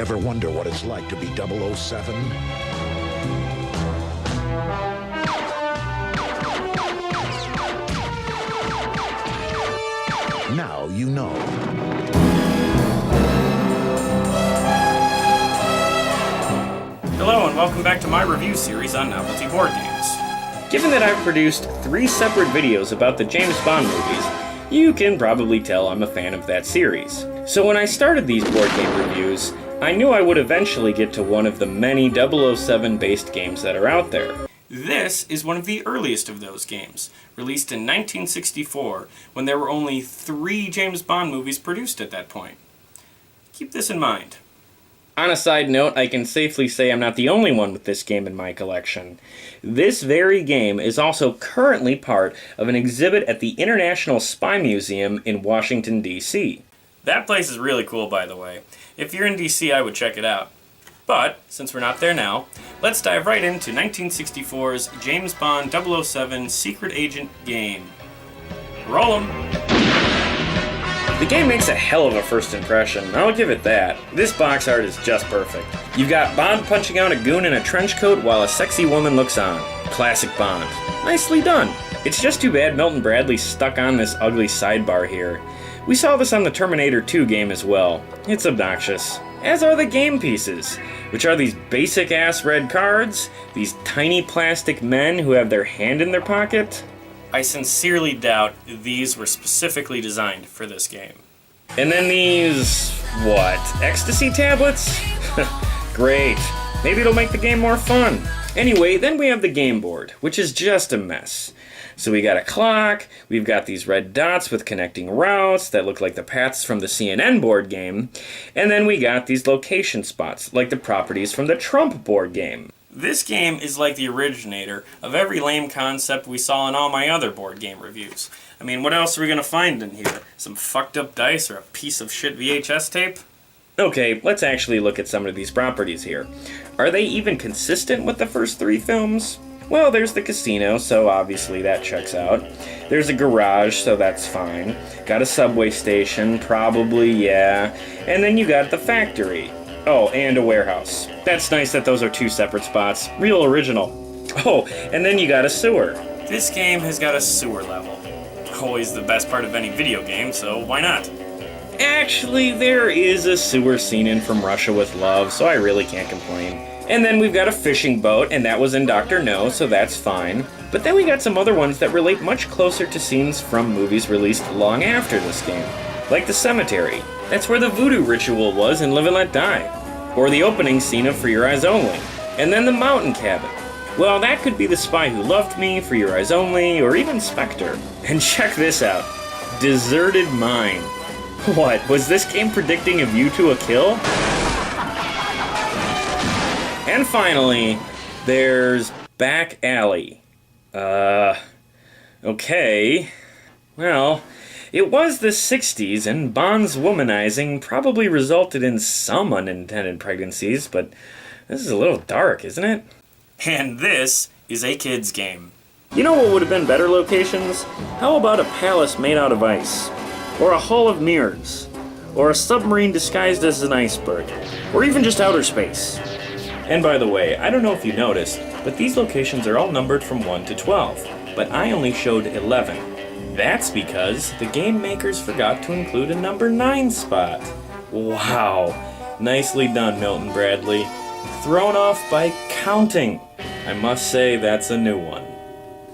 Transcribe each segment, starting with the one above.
Ever wonder what it's like to be 007? Now you know. Hello and welcome back to my review series on novelty board games. Given that I've produced 3 separate videos about the James Bond movies, you can probably tell I'm a fan of that series. So when I started these board game reviews, I knew I would eventually get to one of the many 007 based games that are out there. This is one of the earliest of those games, released in 1964, when there were only 3 James Bond movies produced at that point. Keep this in mind. On a side note, I can safely say I'm not the only one with this game in my collection. This very game is also currently part of an exhibit at the International Spy Museum in Washington, D.C. That place is really cool, by the way. If you're in D.C., I would check it out. But, since we're not there now, let's dive right into 1964's James Bond 007 Secret Agent game. Roll 'em! The game makes a hell of a first impression, I'll give it that. This box art is just perfect. You've got Bond punching out a goon in a trench coat while a sexy woman looks on. Classic Bond. Nicely done. It's just too bad Milton Bradley's stuck on this ugly sidebar here. We saw this on the Terminator 2 game as well. It's obnoxious. As are the game pieces, which are these basic-ass red cards, these tiny plastic men who have their hand in their pocket. I sincerely doubt these were specifically designed for this game. And then these, what, ecstasy tablets? Great. Maybe it'll make the game more fun. Anyway, then we have the game board, which is just a mess. So we got a clock, we've got these red dots with connecting routes that look like the paths from the CNN board game, and then we got these location spots, like the properties from the Trump board game. This game is like the originator of every lame concept we saw in all my other board game reviews. I mean, what else are we gonna find in here? Some fucked up dice or a piece of shit VHS tape? Okay, let's actually look at some of these properties here. Are they even consistent with the first 3 films? Well, there's the casino, so obviously that checks out. There's a garage, so that's fine. Got a subway station, probably, yeah. And then you got the factory. Oh, and a warehouse. That's nice that those are 2 separate spots. Real original. Oh, and then you got a sewer. This game has got a sewer level. Always the best part of any video game, so why not? Actually, there is a sewer scene in From Russia with Love, so I really can't complain. And then we've got a fishing boat, and that was in Dr. No, so that's fine. But then we got some other ones that relate much closer to scenes from movies released long after this game. Like the cemetery. That's where the voodoo ritual was in Live and Let Die. Or the opening scene of For Your Eyes Only. And then the mountain cabin. Well, that could be The Spy Who Loved Me, For Your Eyes Only, or even Spectre. And check this out. Deserted Mine. What, was this game predicting A View to a Kill? And finally, there's Back Alley. Okay. Well, it was the 60s, and Bond's womanizing probably resulted in some unintended pregnancies, but this is a little dark, isn't it? And this is a kid's game. You know what would have been better locations? How about a palace made out of ice? Or a hall of mirrors? Or a submarine disguised as an iceberg? Or even just outer space? And by the way, I don't know if you noticed, but these locations are all numbered from 1 to 12, but I only showed 11. That's because the game makers forgot to include a number 9 spot. Wow, nicely done, Milton Bradley. Thrown off by counting. I must say that's a new one.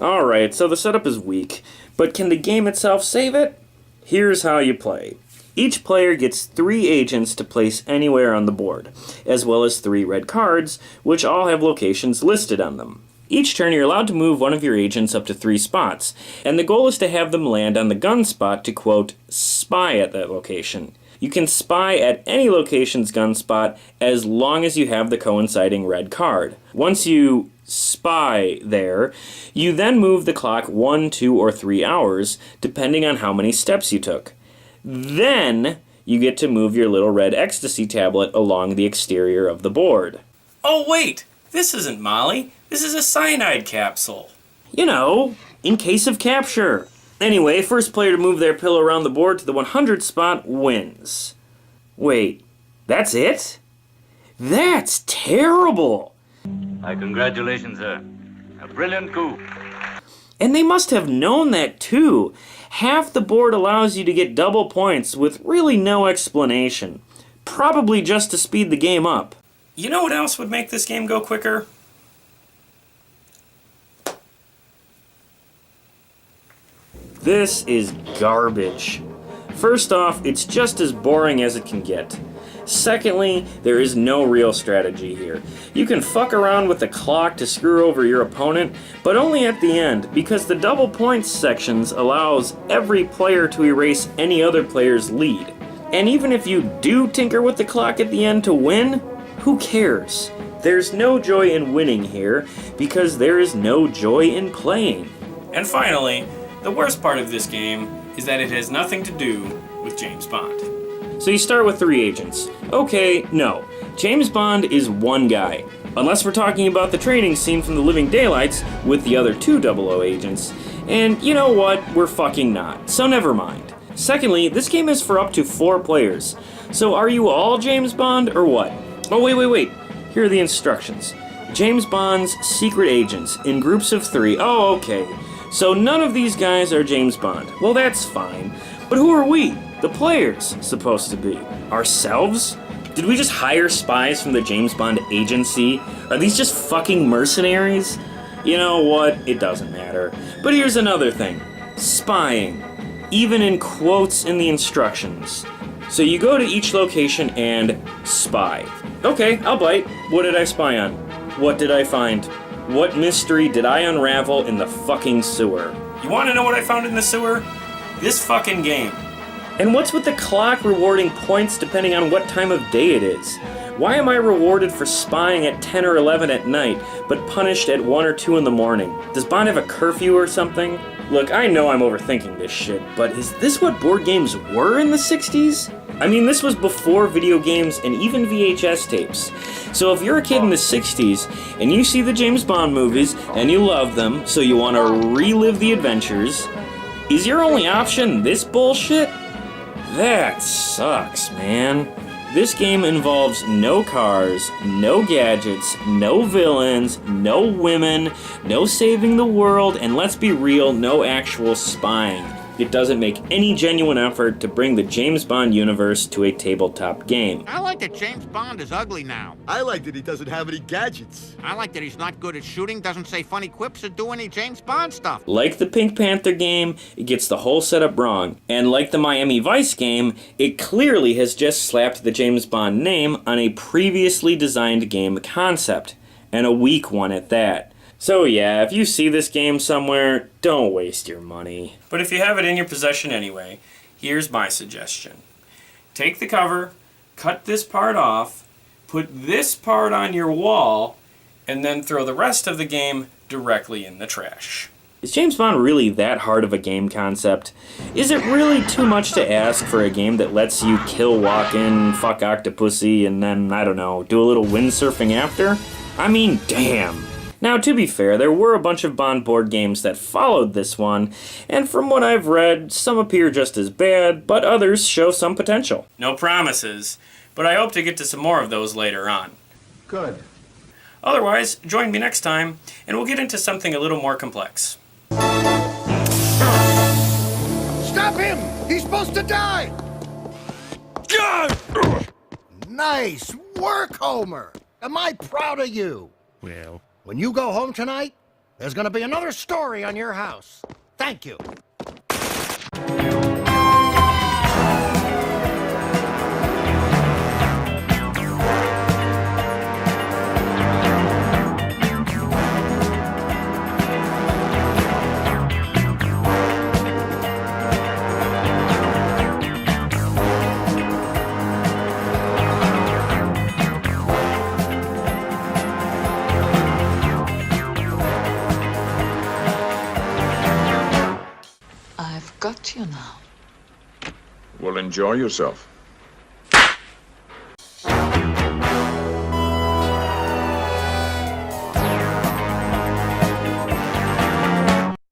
Alright, so the setup is weak, but can the game itself save it? Here's how you play. Each player gets 3 agents to place anywhere on the board, as well as 3 red cards, which all have locations listed on them. Each turn you're allowed to move one of your agents up to 3 spots, and the goal is to have them land on the gun spot to, quote, spy at that location. You can spy at any location's gun spot as long as you have the coinciding red card. Once you spy there, you then move the clock 1, 2, or 3 hours, depending on how many steps you took. Then you get to move your little red ecstasy tablet along the exterior of the board. Oh wait, this isn't Molly. This is a cyanide capsule. You know, in case of capture. Anyway, first player to move their pill around the board to the 100 spot wins. Wait, that's it? That's terrible! Congratulations, sir. A brilliant coup. And they must have known that too. Half the board allows you to get double points with really no explanation. Probably just to speed the game up. You know what else would make this game go quicker? This is garbage. First off, it's just as boring as it can get. Secondly, there is no real strategy here. You can fuck around with the clock to screw over your opponent, but only at the end, because the double points sections allows every player to erase any other player's lead. And even if you do tinker with the clock at the end to win, who cares? There's no joy in winning here, because there is no joy in playing. And finally, the worst part of this game is that it has nothing to do with James Bond. So you start with 3 agents. Okay, no. James Bond is one guy. Unless we're talking about the training scene from The Living Daylights with the other 2 00 agents. And you know what? We're fucking not. So never mind. Secondly, this game is for up to 4 players. So are you all James Bond or what? Oh, wait. Here are the instructions. James Bond's secret agents in groups of 3. Oh, okay. So none of these guys are James Bond. Well, that's fine. But who are we? The players supposed to be? Ourselves? Did we just hire spies from the James Bond agency? Are these just fucking mercenaries? You know what? It doesn't matter. But here's another thing. Spying. Even in quotes in the instructions. So you go to each location and spy. Okay, I'll bite. What did I spy on? What did I find? What mystery did I unravel in the fucking sewer? You want to know what I found in the sewer? This fucking game. And what's with the clock rewarding points depending on what time of day it is? Why am I rewarded for spying at 10 or 11 at night, but punished at 1 or 2 in the morning? Does Bond have a curfew or something? Look, I know I'm overthinking this shit, but is this what board games were in the 60s? I mean, this was before video games and even VHS tapes. So if you're a kid in the 60s and you see the James Bond movies and you love them, so you want to relive the adventures, is your only option this bullshit? That sucks, man. This game involves no cars, no gadgets, no villains, no women, no saving the world, and let's be real, no actual spying. It doesn't make any genuine effort to bring the James Bond universe to a tabletop game. I like that James Bond is ugly now. I like that he doesn't have any gadgets. I like that he's not good at shooting, doesn't say funny quips, or do any James Bond stuff. Like the Pink Panther game, it gets the whole setup wrong. And like the Miami Vice game, it clearly has just slapped the James Bond name on a previously designed game concept. And a weak one at that. So yeah, if you see this game somewhere, don't waste your money. But if you have it in your possession anyway, here's my suggestion. Take the cover, cut this part off, put this part on your wall, and then throw the rest of the game directly in the trash. Is James Bond really that hard of a game concept? Is it really too much to ask for a game that lets you kill Walken, fuck Octopussy, and then, I don't know, do a little windsurfing after? I mean, damn. Now, to be fair, there were a bunch of Bond board games that followed this one, and from what I've read, some appear just as bad, but others show some potential. No promises, but I hope to get to some more of those later on. Good. Otherwise, join me next time, and we'll get into something a little more complex. Stop him! He's supposed to die! Nice work, Homer! Am I proud of you? Well, When you go home tonight, there's gonna be another story on your house. Thank you. I've got you now. Well, enjoy yourself.